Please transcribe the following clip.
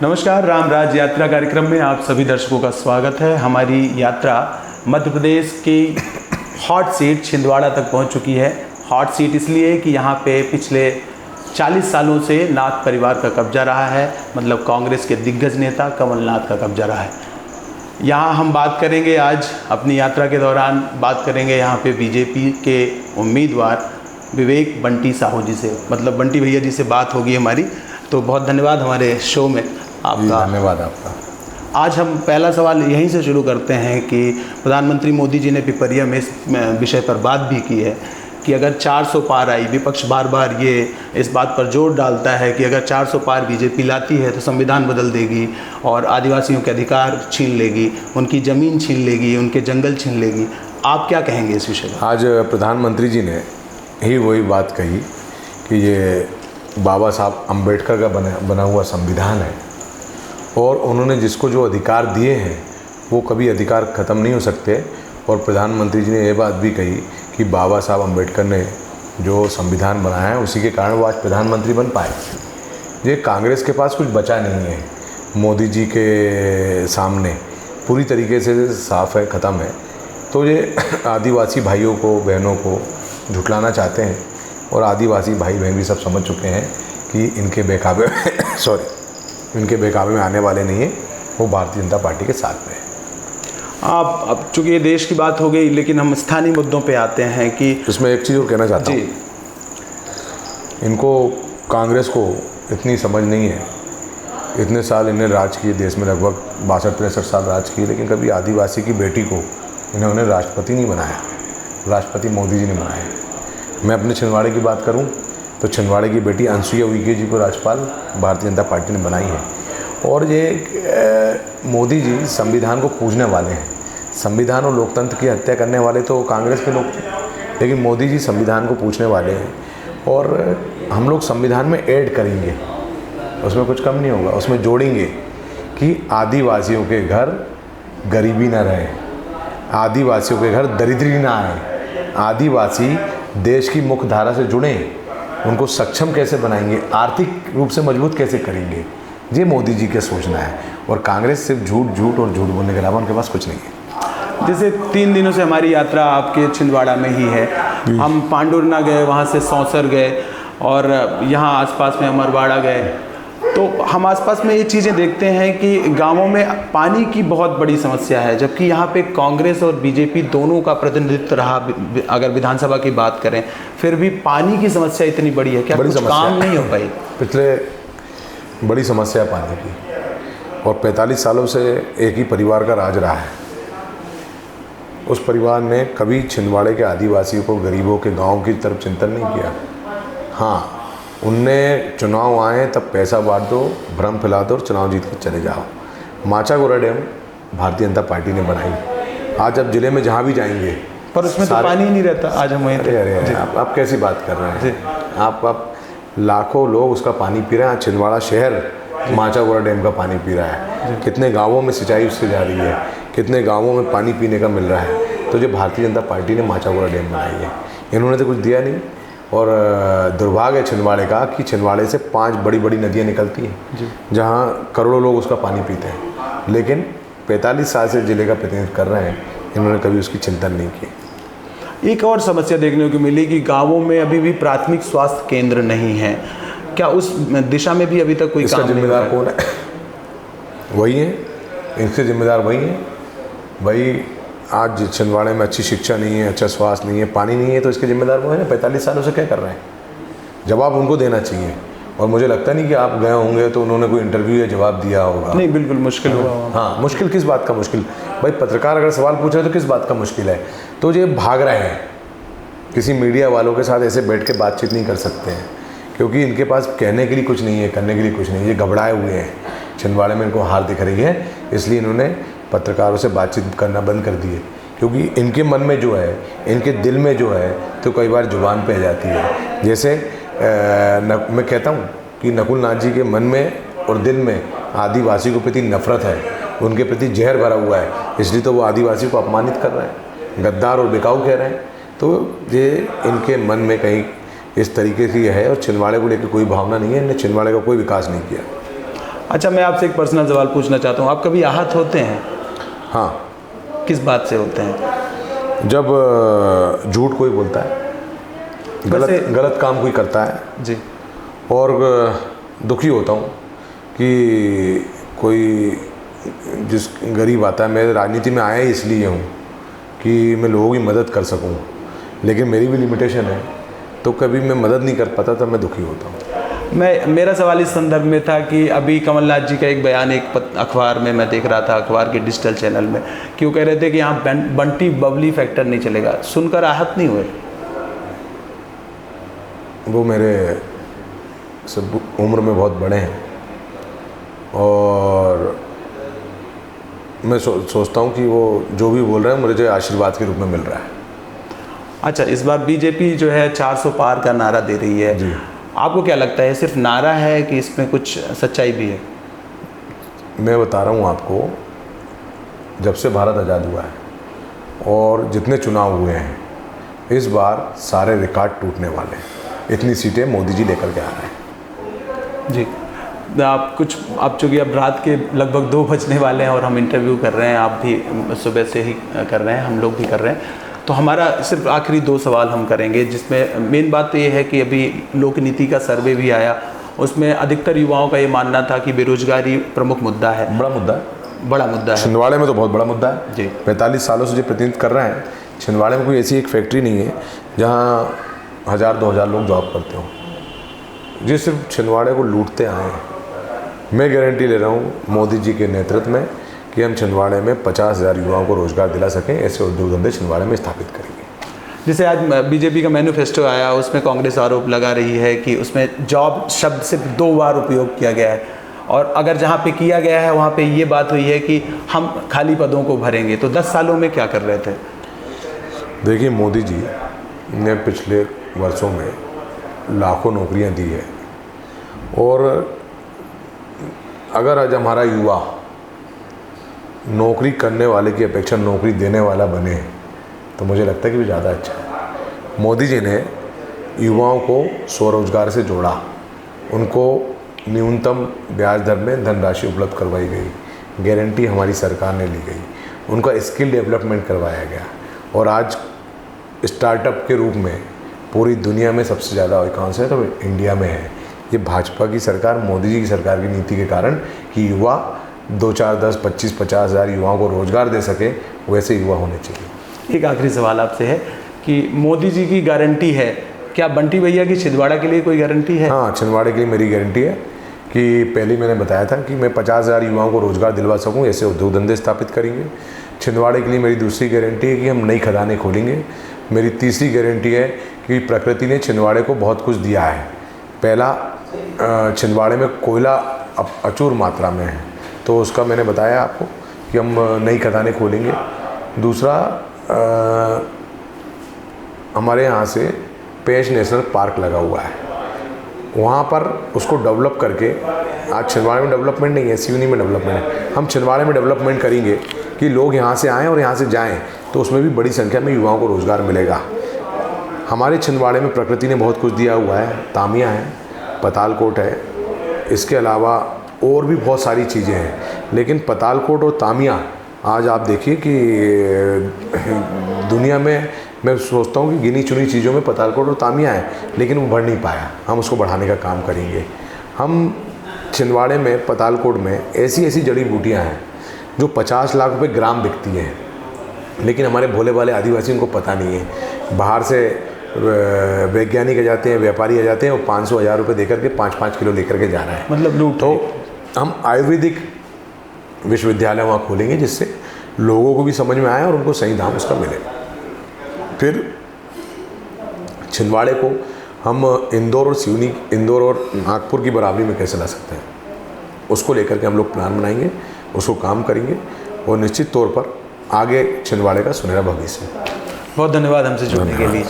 नमस्कार, राम राज यात्रा कार्यक्रम में आप सभी दर्शकों का स्वागत है। हमारी यात्रा मध्य प्रदेश की हॉट सीट छिंदवाड़ा तक पहुंच चुकी है। हॉट सीट इसलिए कि यहां पे पिछले 40 सालों से नाथ परिवार का कब्जा रहा है, मतलब कांग्रेस के दिग्गज नेता कमलनाथ का कब्जा रहा है। यहाँ हम बात करेंगे आज अपनी यात्रा के दौरान बात करेंगे यहाँ पे बीजेपी के उम्मीदवार विवेक बंटी साहू जी से, मतलब बंटी भैया जी से बात होगी हमारी। तो बहुत धन्यवाद हमारे शो में आपका। धन्यवाद आपका। आज हम पहला सवाल यहीं से शुरू करते हैं कि प्रधानमंत्री मोदी जी ने पिपरिया में इस विषय पर बात भी की है कि अगर 400 पार आई, विपक्ष बार बार ये इस बात पर जोर डालता है कि अगर 400 पार बीजेपी लाती है तो संविधान बदल देगी और आदिवासियों के अधिकार छीन लेगी, उनकी ज़मीन छीन लेगी, उनके जंगल छीन लेगी। आप क्या कहेंगे इस विषय में? आज प्रधानमंत्री जी ने ही वही बात कही कि ये बाबा साहब अम्बेडकर का बना हुआ संविधान है और उन्होंने जिसको जो अधिकार दिए हैं वो कभी अधिकार ख़त्म नहीं हो सकते। और प्रधानमंत्री जी ने ये बात भी कही कि बाबा साहब अम्बेडकर ने जो संविधान बनाया है उसी के कारण वो आज प्रधानमंत्री बन पाए। ये कांग्रेस के पास कुछ बचा नहीं है, मोदी जी के सामने पूरी तरीके से साफ है, ख़त्म है। तो ये आदिवासी भाइयों को बहनों को झुठलाना चाहते हैं और आदिवासी भाई बहन भी सब समझ चुके हैं कि इनके बेकाबे इनके बेकाबे में आने वाले नहीं है, वो भारतीय जनता पार्टी के साथ में है। आप अब चूँकि ये देश की बात हो गई, लेकिन हम स्थानीय मुद्दों पे आते हैं कि इसमें एक चीज़ और कहना चाहता हूँ, इनको कांग्रेस को इतनी समझ नहीं है। इतने साल इन्हें राज किए, देश में लगभग 62-63 साल राज किए, लेकिन कभी आदिवासी की बेटी को इन्होंने राष्ट्रपति नहीं बनाया। राष्ट्रपति मोदी जी ने बनाया। मैं अपने छिंदवाड़े की बात करूं तो छिंदवाड़े की बेटी अनसुईया उइके जी को राज्यपाल भारतीय जनता पार्टी ने बनाई है। और ये मोदी जी संविधान को पूजने वाले हैं। संविधान और लोकतंत्र की हत्या करने वाले तो कांग्रेस के लोग थे, लेकिन मोदी जी संविधान को पूजने वाले हैं। और हम लोग संविधान में ऐड करेंगे, उसमें कुछ कम नहीं होगा, उसमें जोड़ेंगे कि आदिवासियों के घर गरीबी ना रहे, आदिवासियों के घर दरिद्री ना आए, आदिवासी देश की मुख्य धारा से जुड़ें, उनको सक्षम कैसे बनाएंगे, आर्थिक रूप से मजबूत कैसे करेंगे, ये मोदी जी का सोचना है। और कांग्रेस सिर्फ झूठ और झूठ बोलने के अलावा उनके पास कुछ नहीं है। जैसे 3 दिनों से हमारी यात्रा आपके छिंदवाड़ा में ही है। हम पांडुरना गए, वहाँ से सौंसर गए और यहाँ आसपास में अमरवाड़ा गए। तो हम आसपास में ये चीज़ें देखते हैं कि गांवों में पानी की बहुत बड़ी समस्या है, जबकि यहाँ पे कांग्रेस और बीजेपी दोनों का प्रतिनिधित्व रहा। अगर विधानसभा की बात करें, फिर भी पानी की समस्या इतनी बड़ी है, क्या कुछ काम नहीं हो पाई? पिछले बड़ी समस्या है पानी की, और 45 सालों से एक ही परिवार का राज रहा है। उस परिवार ने कभी छिंदवाड़े के आदिवासियों को, गरीबों के गाँव की तरफ चिंतन नहीं किया। हाँ, उनने चुनाव आए तब पैसा बांट दो, भ्रम फैला दो और चुनाव जीत के चले जाओ। माचागोरा डैम भारतीय जनता पार्टी ने बनाई। आज अब जिले में जहाँ भी जाएंगे, पर उसमें तो पानी ही नहीं रहता। आज हम वहीं अरे आप कैसी बात कर रहे हैं? आप लाखों लोग उसका पानी पी रहे हैं। छिंदवाड़ा शहर माचागोरा डैम का पानी पी रहा है। कितने गाँवों में सिंचाई उससे जा रही है, कितने गाँवों में पानी पीने का मिल रहा है। तो जो भारतीय जनता पार्टी ने माचागोरा डैम बनाई है, इन्होंने तो कुछ दिया नहीं। और दुर्भाग्य है छिंदवाड़े का कि छिंदवाड़े से 5 बड़ी बड़ी नदियाँ निकलती हैं जहाँ करोड़ों लोग उसका पानी पीते हैं, लेकिन 45 साल से जिले का प्रतिनिधित्व कर रहे हैं, इन्होंने कभी उसकी चिंतन नहीं की। एक और समस्या देखने को मिली कि गांवों में अभी भी प्राथमिक स्वास्थ्य केंद्र नहीं है। क्या उस दिशा में भी अभी तक कोई काम नहीं? जिम्मेदार कौन है? वही है, इनसे जिम्मेदार वही है। भाई आज छिंदवाड़े में अच्छी शिक्षा नहीं है, अच्छा स्वास्थ्य नहीं है, पानी नहीं है, तो इसके जिम्मेदार वो है ना। 45 सालों से क्या कर रहे हैं? जवाब उनको देना चाहिए। और मुझे लगता नहीं कि आप गए होंगे तो उन्होंने कोई इंटरव्यू या जवाब दिया होगा। नहीं, बिल्कुल मुश्किल होगा। हाँ, मुश्किल किस बात का मुश्किल? भाई पत्रकार अगर सवाल पूछ रहे हैं तो किस बात का मुश्किल है? तो ये भाग रहे हैं, किसी मीडिया वालों के साथ ऐसे बैठ के बातचीत नहीं कर सकते हैं, क्योंकि इनके पास कहने के लिए कुछ नहीं है, करने के लिए कुछ नहीं है। ये घबराए हुए हैं। छिंदवाड़े में इनको हार दिख रही है, इसलिए इन्होंने पत्रकारों से बातचीत करना बंद कर दी है। क्योंकि इनके मन में जो है, इनके दिल में जो है, तो कई बार जुबान पे आ जाती है। जैसे मैं कहता हूँ कि नकुल नाथ जी के मन में और दिल में आदिवासी के प्रति नफरत है, उनके प्रति जहर भरा हुआ है, इसलिए तो वो आदिवासी को अपमानित कर रहे हैं, गद्दार और बिकाऊ कह रहे हैं। तो ये इनके मन में कहीं इस तरीके की है, और छिंदवाड़े को लेकर कोई भावना नहीं है। इन्होंने छिंदवाड़े का कोई विकास नहीं किया। अच्छा, मैं आपसे एक पर्सनल सवाल पूछना चाहता हूँ, आप कभी आहत होते हैं? हाँ, किस बात से होते हैं? जब झूठ कोई बोलता है, गलत काम कोई करता है जी, और दुखी होता हूँ कि कोई जिस गरीब आता है। मैं राजनीति में आया ही इसलिए हूँ कि मैं लोगों की मदद कर सकूँ, लेकिन मेरी भी लिमिटेशन है, तो कभी मैं मदद नहीं कर पाता, तब मैं दुखी होता हूँ। मेरा सवाल इस संदर्भ में था कि अभी कमलनाथ जी का एक बयान एक अखबार में मैं देख रहा था, अखबार के डिजिटल चैनल में, कि वो कह रहे थे कि यहाँ बंटी बबली फैक्टर नहीं चलेगा। सुनकर आहत नहीं हुए? वो मेरे सब उम्र में बहुत बड़े हैं और मैं सोचता हूँ कि वो जो भी बोल रहे हैं मुझे आशीर्वाद के रूप में मिल रहा है। अच्छा, इस बार बीजेपी जो है 400 पार का नारा दे रही है जी। आपको क्या लगता है, सिर्फ नारा है कि इसमें कुछ सच्चाई भी है? मैं बता रहा हूँ आपको, जब से भारत आज़ाद हुआ है और जितने चुनाव हुए हैं, इस बार सारे रिकॉर्ड टूटने वाले हैं। इतनी सीटें मोदी जी लेकर के आ रहे हैं। जी, आप चूँकि अब रात के लगभग 2 बजने वाले हैं और हम इंटरव्यू कर रहे हैं, आप भी सुबह से ही कर रहे हैं, हम लोग भी कर रहे हैं, तो हमारा सिर्फ आखिरी 2 सवाल हम करेंगे, जिसमें मेन बात तो ये है कि अभी लोक नीति का सर्वे भी आया, उसमें अधिकतर युवाओं का ये मानना था कि बेरोजगारी प्रमुख मुद्दा है। बड़ा मुद्दा है, बड़ा मुद्दा है। छिंदवाड़े में तो बहुत बड़ा मुद्दा है जी। 45 सालों से जो प्रतिनिधित्व कर रहे हैं, छिंदवाड़े में कोई ऐसी एक फैक्ट्री नहीं है जहाँ 1000-2000 लोग जॉब करते हो। जी, सिर्फ छिंदवाड़े को लूटते आए हैं। मैं गारंटी ले रहा हूँ मोदी जी के नेतृत्व में कि हम छिंदवाड़े में 50,000 युवाओं को रोजगार दिला सकें। ऐसे उद्योग धंधे छिंदवाड़े में स्थापित करेंगे। जैसे आज बीजेपी का मैनिफेस्टो आया, उसमें कांग्रेस आरोप लगा रही है कि उसमें जॉब शब्द सिर्फ 2 बार उपयोग किया गया है, और अगर जहाँ पे किया गया है वहाँ पे ये बात हुई है कि हम खाली पदों को भरेंगे। तो 10 सालों में क्या कर रहे थे? देखिए, मोदी जी ने पिछले वर्षों में लाखों नौकरियां दी है, और अगर आज हमारा युवा नौकरी करने वाले की अपेक्षा नौकरी देने वाला बने, तो मुझे लगता है कि भी ज़्यादा अच्छा है। मोदी जी ने युवाओं को स्वरोजगार से जोड़ा, उनको न्यूनतम ब्याज दर में धनराशि उपलब्ध करवाई गई, गारंटी हमारी सरकार ने ली गई, उनका स्किल डेवलपमेंट करवाया गया, और आज स्टार्टअप के रूप में पूरी दुनिया में सबसे ज़्यादा वैकेंसी है तो इंडिया में है। ये भाजपा की सरकार, मोदी जी की सरकार की नीति के कारण कि युवा 2, 4, 10, 25, 50,000 युवाओं को रोज़गार दे सके, वैसे युवा होने चाहिए। एक आखिरी सवाल आपसे है कि मोदी जी की गारंटी है, क्या बंटी भैया की छिंदवाड़ा के लिए कोई गारंटी है? हाँ, छिंदवाड़े के लिए मेरी गारंटी है कि पहले मैंने बताया था कि मैं 50,000 युवाओं को रोज़गार दिलवा सकूँ, ऐसे उद्योग धंधे स्थापित करेंगे। छिंदवाड़े के लिए मेरी दूसरी गारंटी है कि हम नई खदानें खोलेंगे। मेरी तीसरी गारंटी है कि प्रकृति ने छिंदवाड़े को बहुत कुछ दिया है। पहला, छिंदवाड़े में कोयला अचूर मात्रा में है, तो उसका मैंने बताया आपको कि हम नई खदानें खोलेंगे। दूसरा, हमारे यहाँ से पेंच नेशनल पार्क लगा हुआ है, वहाँ पर उसको डेवलप करके, आज छिंदवाड़े में डेवलपमेंट नहीं है, सिवनी में डेवलपमेंट है, हम छिंदवाड़े में डेवलपमेंट करेंगे कि लोग यहाँ से आएँ और यहाँ से जाएँ, तो उसमें भी बड़ी संख्या में युवाओं को रोज़गार मिलेगा। हमारे छिंदवाड़े में प्रकृति ने बहुत कुछ दिया हुआ है, तामिया है, पतालकोट है, इसके अलावा और भी बहुत सारी चीज़ें हैं, लेकिन पतालकोट और तामिया आज आप देखिए कि दुनिया में मैं सोचता हूँ कि गिनी चुनी चीज़ों में पतालकोट और तामिया है, लेकिन वो बढ़ नहीं पाया। हम उसको बढ़ाने का काम करेंगे। हम छिंदवाड़े में, पतालकोट में ऐसी ऐसी जड़ी बूटियाँ हैं जो 50 लाख रुपए ग्राम बिकती हैं, लेकिन हमारे भोले भाले आदिवासी उनको पता नहीं है। बाहर से वैज्ञानिक आ जाते हैं, व्यापारी आ जाते हैं और 500-1000 रुपये देकर के 5-5 किलो लेकर के जा रहा है, मतलब लूट। तो हम आयुर्वेदिक विश्वविद्यालय वहाँ खोलेंगे जिससे लोगों को भी समझ में आए और उनको सही दाम उसका मिले। फिर छिंदवाड़े को हम इंदौर और नागपुर की बराबरी में कैसे ला सकते हैं, उसको लेकर के हम लोग प्लान बनाएंगे, उसको काम करेंगे, और निश्चित तौर पर आगे छिंदवाड़े का सुनहरा भविष्य है। बहुत धन्यवाद हमसे जुड़ने के लिए।